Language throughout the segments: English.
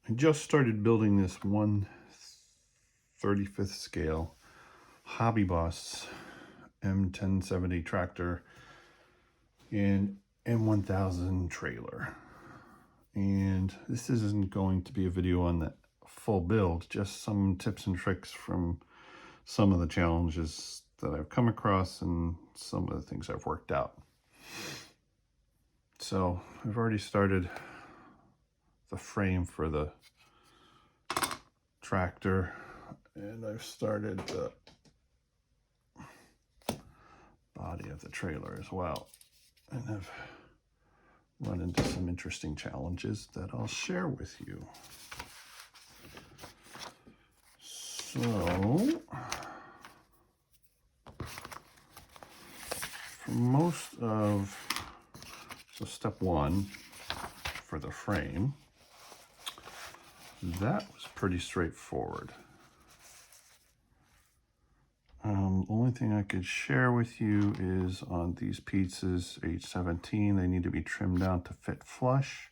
I just started building this 1/35 scale HobbyBoss M1070 tractor and M1000 trailer. And this isn't going to be a video on the full build, just some tips and tricks from some of the challenges that I've come across and some of the things I've worked out. So I've already started the frame for the tractor, and I've started the body of the trailer as well. And I've run into some interesting challenges that I'll share with you. So, for most of, step one for the frame, that was pretty straightforward. The only thing I could share with you is on these pieces, H17, they need to be trimmed down to fit flush.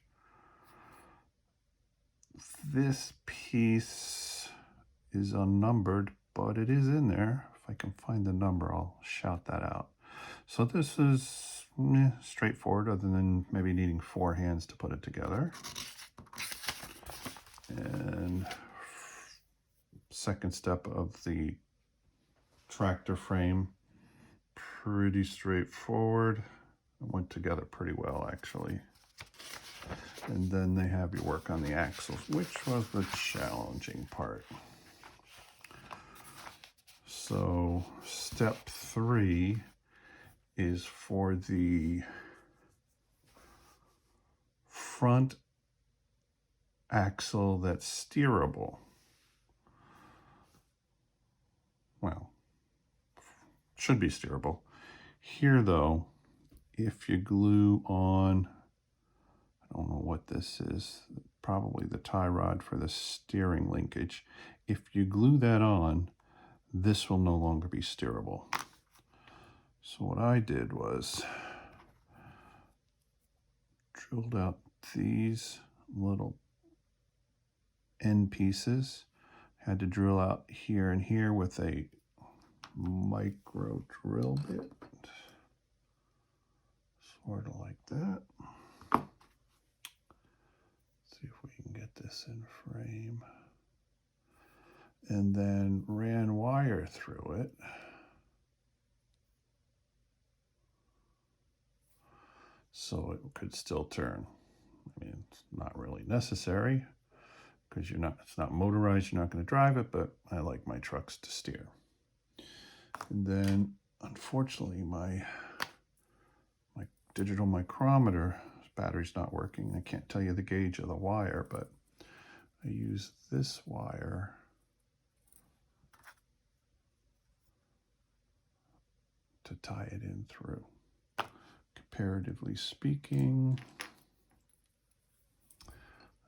This piece is unnumbered, but it is in there. If I can find the number, I'll shout that out. So this is straightforward, other than maybe needing 4 hands to put it together. And second step of the tractor frame, pretty straightforward. It went together pretty well, actually. And then they have you work on the axles, which was the challenging part. So step 3 is for the front axle that's steerable. Well, should be steerable. Here though, if you glue on, I don't know what this is, probably the tie rod for the steering linkage. If you glue that on, this will no longer be steerable. So what I did was drilled out these little end pieces. Had to drill out here and here with a micro drill bit, sort of like that. See if we can get this in frame. And then ran wire through it. So it could still turn. I mean, it's not really necessary because it's not motorized, you're not going to drive it, but I like my trucks to steer. And then, unfortunately, my digital micrometer battery's not working. I can't tell you the gauge of the wire, but I use this wire to tie it in through. Comparatively speaking,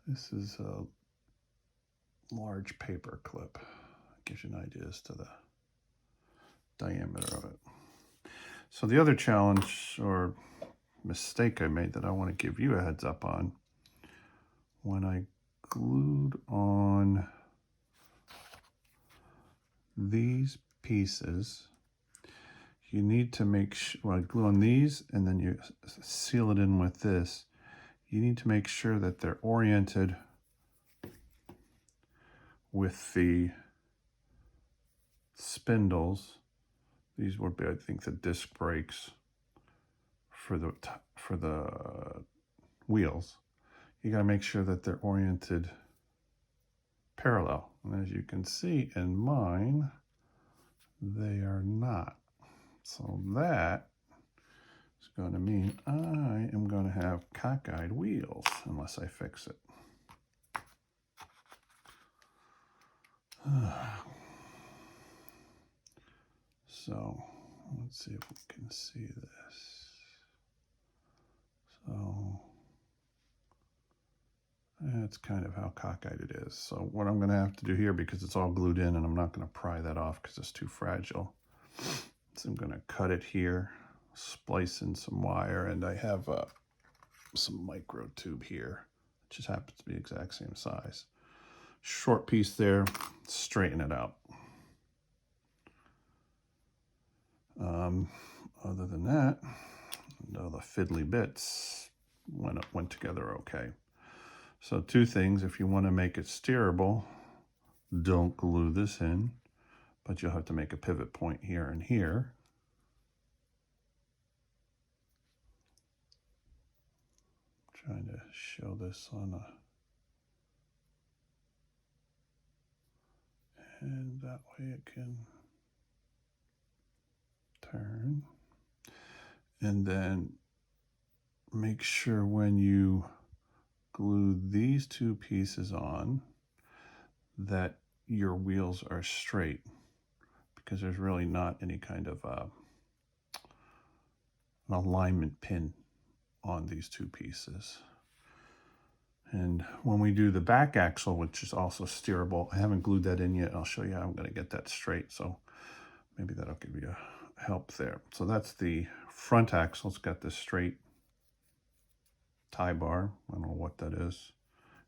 this is a large paper clip. Gives you an idea as to the diameter of it. So the other challenge or mistake I made that I want to give you a heads up on, when I glued on these pieces, you need to make sure, well, I glue on these and then you seal it in with this. You need to make sure that they're oriented with the spindles. These would be, I think, the disc brakes for the wheels. You got to make sure that they're oriented parallel. And as you can see in mine, they are not. So that is going to mean I am going to have cockeyed wheels unless I fix it. So let's see if we can see this. So that's kind of how cockeyed it is. So what I'm going to have to do here, because it's all glued in and I'm not going to pry that off because it's too fragile. So I'm going to cut it here, splice in some wire, and I have some micro tube here. It just happens to be the exact same size. short piece there, straighten it out. Other than that, all the fiddly bits went together okay. So two things: if you want to make it steerable, don't glue this in, but you'll have to make a pivot point here and here. I'm trying to show this on a, and that way it can turn. And then make sure when you glue these two pieces on that your wheels are straight, because there's really not any kind of an alignment pin on these two pieces. And when we do the back axle, which is also steerable, I haven't glued that in yet. I'll show you how I'm going to get that straight, so maybe that'll give you help there. So that's the front axle. It's got this straight tie bar. I don't know what that is.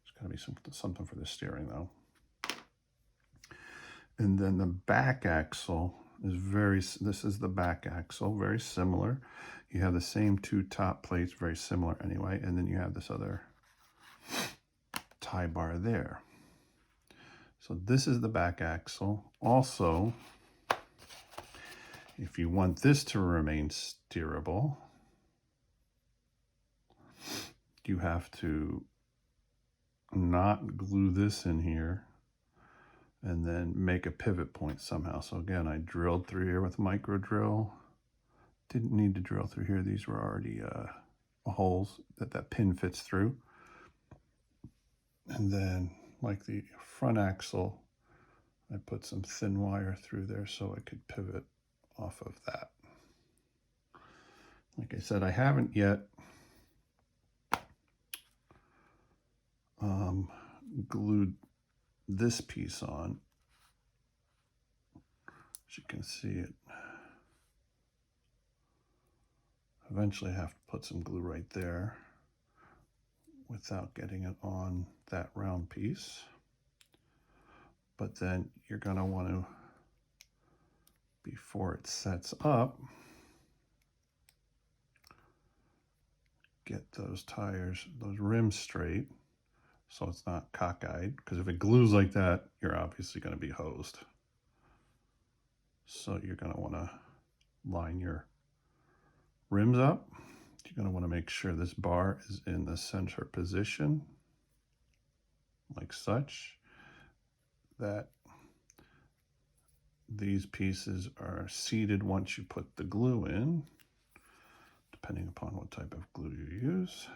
It's got to be something for the steering though. And then the back axle is this is the back axle, very similar. You have the same two top plates, very similar anyway, and then you have this other tie bar there. So this is the back axle. Also, if you want this to remain steerable, you have to not glue this in here and then make a pivot point somehow. So again, I drilled through here with micro drill. Didn't need to drill through here. These were already holes that pin fits through. And then, like the front axle, I put some thin wire through there so I could pivot off of that. Like I said, I haven't yet glued this piece on. As you can see it. Eventually I have to put some glue right there without getting it on that round piece. But then you're going to want to, before it sets up, get those tires, those rims straight, so it's not cockeyed, because if it glues like that, you're obviously going to be hosed. So you're going to want to line your rims up. You're going to want to make sure this bar is in the center position, like such, that these pieces are seated once you put the glue in, depending upon what type of glue you use.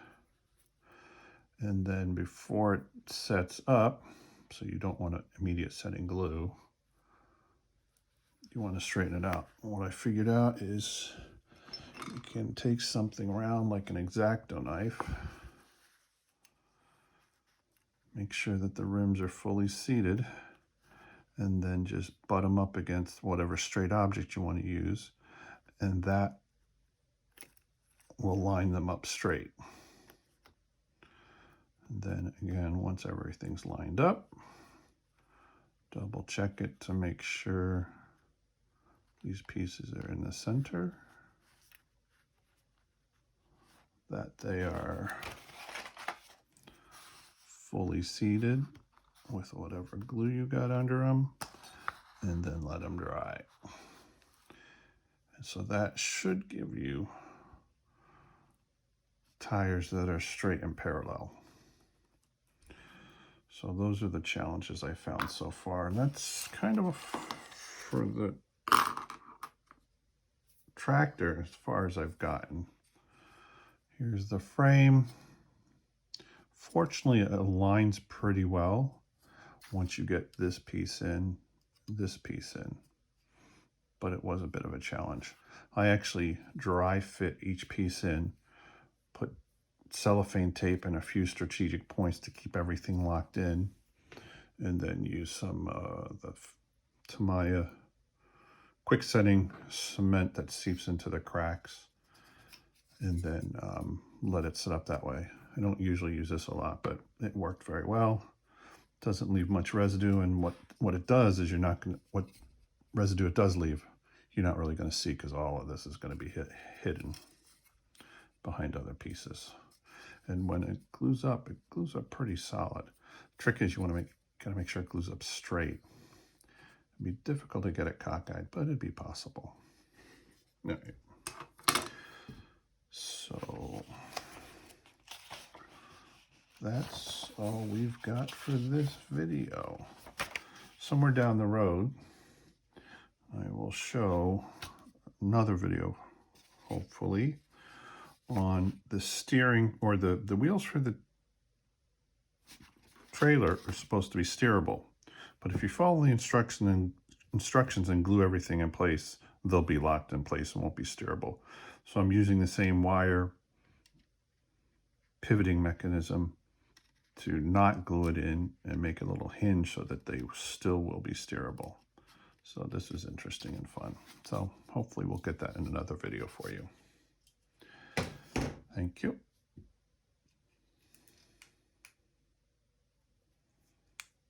And then before it sets up, so you don't want an immediate setting glue, you want to straighten it out. And what I figured out is you can take something round like an X-Acto knife, make sure that the rims are fully seated, and then just butt them up against whatever straight object you want to use, and that will line them up straight. And then again, once everything's lined up, double check it to make sure these pieces are in the center, that they are fully seated with whatever glue you got under them, and then let them dry. And so that should give you tires that are straight and parallel. So those are the challenges I found so far, and that's kind of for the tractor as far as I've gotten. Here's the frame. Fortunately, it aligns pretty well once you get this piece in, but it was a bit of a challenge. I actually dry fit each piece in, put cellophane tape and a few strategic points to keep everything locked in, and then use some the Tamiya quick setting cement that seeps into the cracks, and then let it set up that way. I don't usually use this a lot, but it worked very well. doesn't leave much residue, and what it does is what residue it does leave, you're not really going to see, because all of this is going to be hidden behind other pieces. And when it glues up pretty solid. The trick is you want to gotta make sure it glues up straight. It'd be difficult to get it cockeyed, but it'd be possible. All right. So that's all we've got for this video. Somewhere down the road, I will show another video, hopefully, on the steering, or the wheels for the trailer are supposed to be steerable. But if you follow the instructions and glue everything in place, they'll be locked in place and won't be steerable. So I'm using the same wire pivoting mechanism to not glue it in and make a little hinge so that they still will be steerable. So this is interesting and fun. So hopefully we'll get that in another video for you. Thank you.